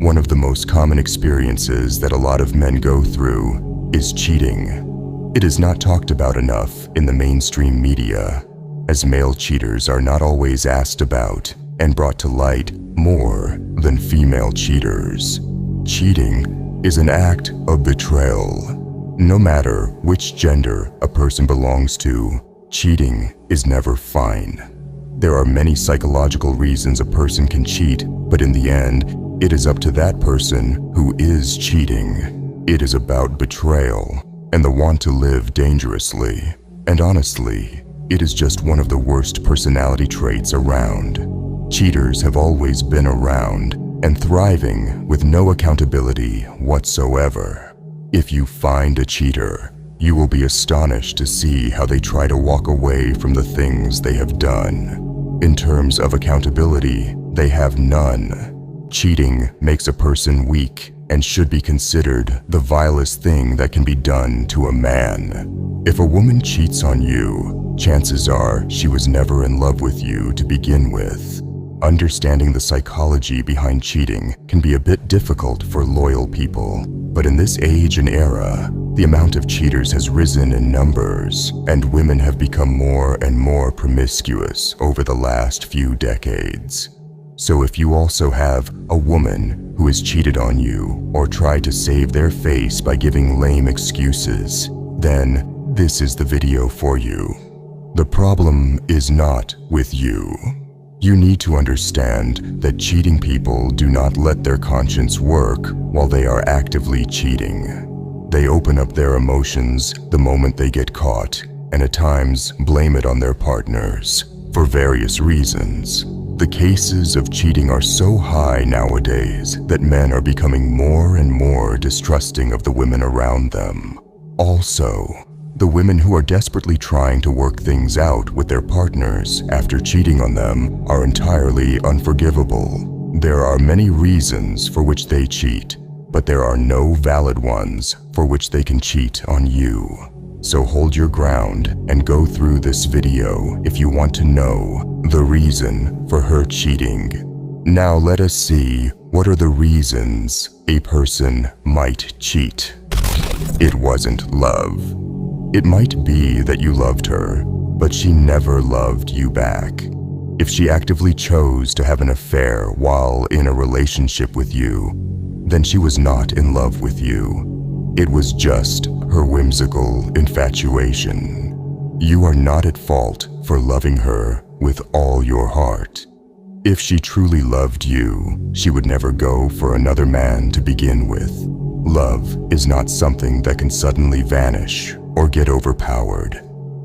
One of the most common experiences that a lot of men go through is cheating. It is not talked about enough in the mainstream media, as male cheaters are not always asked about and brought to light more than female cheaters. Cheating is an act of betrayal. No matter which gender a person belongs to, cheating is never fine. There are many psychological reasons a person can cheat, but in the end, it is up to that person who is cheating. It is about betrayal and the want to live dangerously. And honestly, it is just one of the worst personality traits around. Cheaters have always been around and thriving with no accountability whatsoever. If you find a cheater, you will be astonished to see how they try to walk away from the things they have done. In terms of accountability, they have none. Cheating makes a person weak and should be considered the vilest thing that can be done to a man. If a woman cheats on you, chances are she was never in love with you to begin with. Understanding the psychology behind cheating can be a bit difficult for loyal people, but in this age and era, the amount of cheaters has risen in numbers, and women have become more and more promiscuous over the last few decades. So if you also have a woman who has cheated on you or tried to save their face by giving lame excuses, then this is the video for you. The problem is not with you. You need to understand that cheating people do not let their conscience work while they are actively cheating. They open up their emotions the moment they get caught, and at times blame it on their partners for various reasons. The cases of cheating are so high nowadays that men are becoming more and more distrusting of the women around them. Also, the women who are desperately trying to work things out with their partners after cheating on them are entirely unforgivable. There are many reasons for which they cheat, but there are no valid ones for which they can cheat on you. So hold your ground and go through this video if you want to know the reason for her cheating. Now let us see what are the reasons a person might cheat. It wasn't love. It might be that you loved her, but she never loved you back. If she actively chose to have an affair while in a relationship with you, then she was not in love with you. It was just her whimsical infatuation. You are not at fault for loving her with all your heart. If she truly loved you, she would never go for another man to begin with. Love is not something that can suddenly vanish or get overpowered.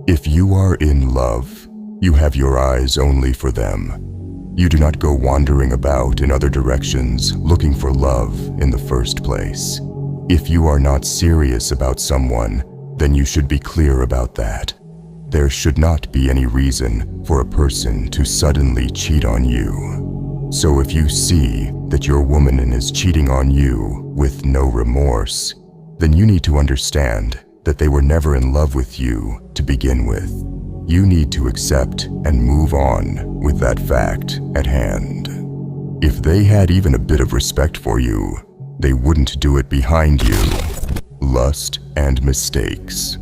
If you are in love, you have your eyes only for them. You do not go wandering about in other directions looking for love in the first place. If you are not serious about someone, then you should be clear about that. There should not be any reason for a person to suddenly cheat on you. So if you see that your woman is cheating on you with no remorse, then you need to understand that they were never in love with you to begin with. You need to accept and move on with that fact at hand. If they had even a bit of respect for you, they wouldn't do it behind you. Lust and mistakes.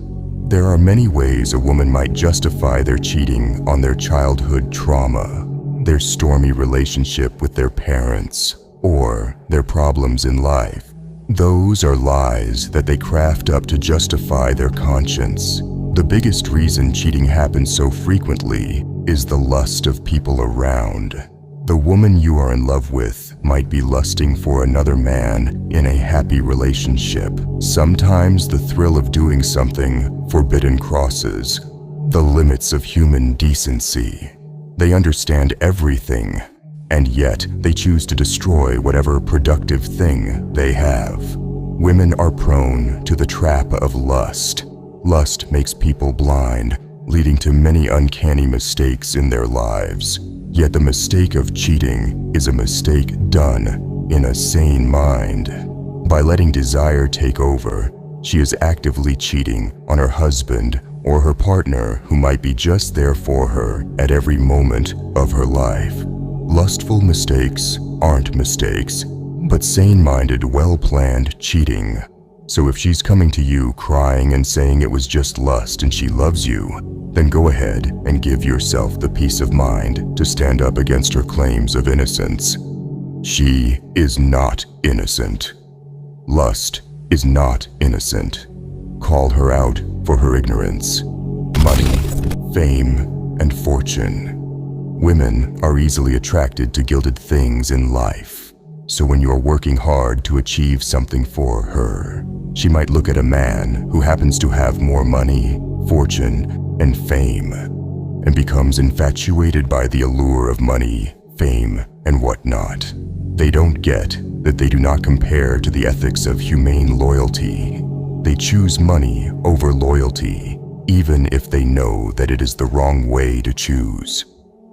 There are many ways a woman might justify their cheating on their childhood trauma, their stormy relationship with their parents, or their problems in life. Those are lies that they craft up to justify their conscience. The biggest reason cheating happens so frequently is the lust of people around. The woman you are in love with might be lusting for another man in a happy relationship. Sometimes the thrill of doing something forbidden crosses the limits of human decency. They understand everything, and yet they choose to destroy whatever productive thing they have. Women are prone to the trap of lust. Lust makes people blind, leading to many uncanny mistakes in their lives. Yet the mistake of cheating is a mistake done in a sane mind. By letting desire take over, she is actively cheating on her husband or her partner who might be just there for her at every moment of her life. Lustful mistakes aren't mistakes. but sane-minded, well-planned cheating. So if she's coming to you crying and saying it was just lust and she loves you, then go ahead and give yourself the peace of mind to stand up against her claims of innocence. She is not innocent. Lust is not innocent. Call her out for her ignorance. Money, fame, and fortune. Women are easily attracted to gilded things in life. So when you're working hard to achieve something for her, she might look at a man who happens to have more money, fortune, and fame, and becomes infatuated by the allure of money, fame, and whatnot. They don't get that they do not compare to the ethics of humane loyalty. They choose money over loyalty, even if they know that it is the wrong way to choose.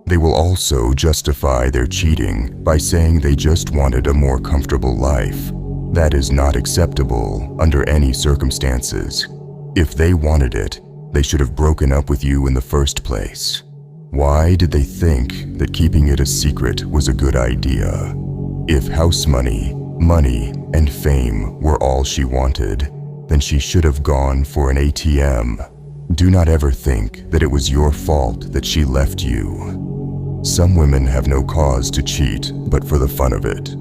They will also justify their cheating by saying they just wanted a more comfortable life. That is not acceptable under any circumstances. If they wanted it, they should have broken up with you in the first place. Why did they think that keeping it a secret was a good idea? If house money, and fame were all she wanted, then she should have gone for an ATM. Do not ever think that it was your fault that she left you. Some women have no cause to cheat but for the fun of it.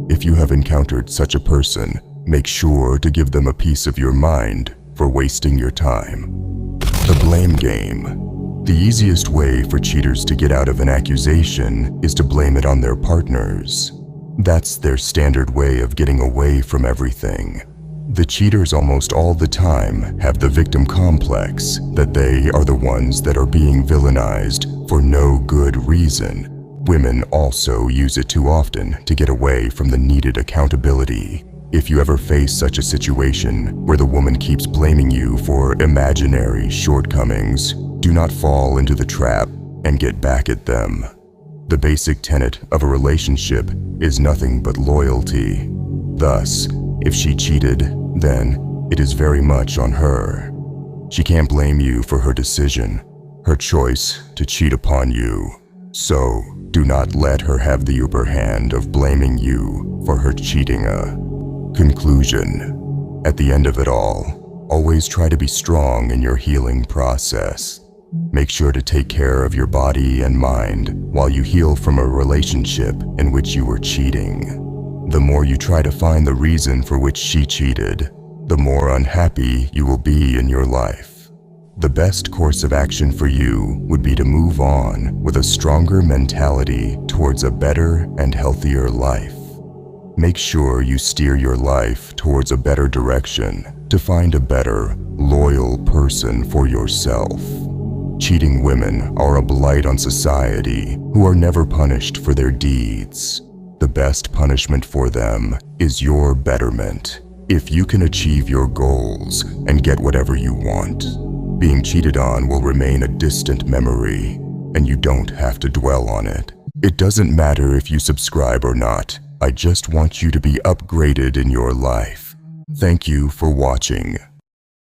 If you have encountered such a person, make sure to give them a piece of your mind for wasting your time. The blame game. The easiest way for cheaters to get out of an accusation is to blame it on their partners. That's their standard way of getting away from everything. The cheaters almost all the time have the victim complex that they are the ones that are being villainized for no good reason. Women also use it too often to get away from the needed accountability. If you ever face such a situation where the woman keeps blaming you for imaginary shortcomings, do not fall into the trap and get back at them. The basic tenet of a relationship is nothing but loyalty. Thus, if she cheated, then it is very much on her. She can't blame you for her decision, her choice to cheat upon you. So, do not let her have the upper hand of blaming you for her cheating. Conclusion. At the end of it all, always try to be strong in your healing process. Make sure to take care of your body and mind while you heal from a relationship in which you were cheating. The more you try to find the reason for which she cheated, the more unhappy you will be in your life. The best course of action for you would be to move on with a stronger mentality towards a better and healthier life. Make sure you steer your life towards a better direction to find a better, loyal person for yourself. Cheating women are a blight on society who are never punished for their deeds. The best punishment for them is your betterment. If you can achieve your goals and get whatever you want, being cheated on will remain a distant memory, and you don't have to dwell on it. It doesn't matter if you subscribe or not. I just want you to be upgraded in your life. Thank you for watching.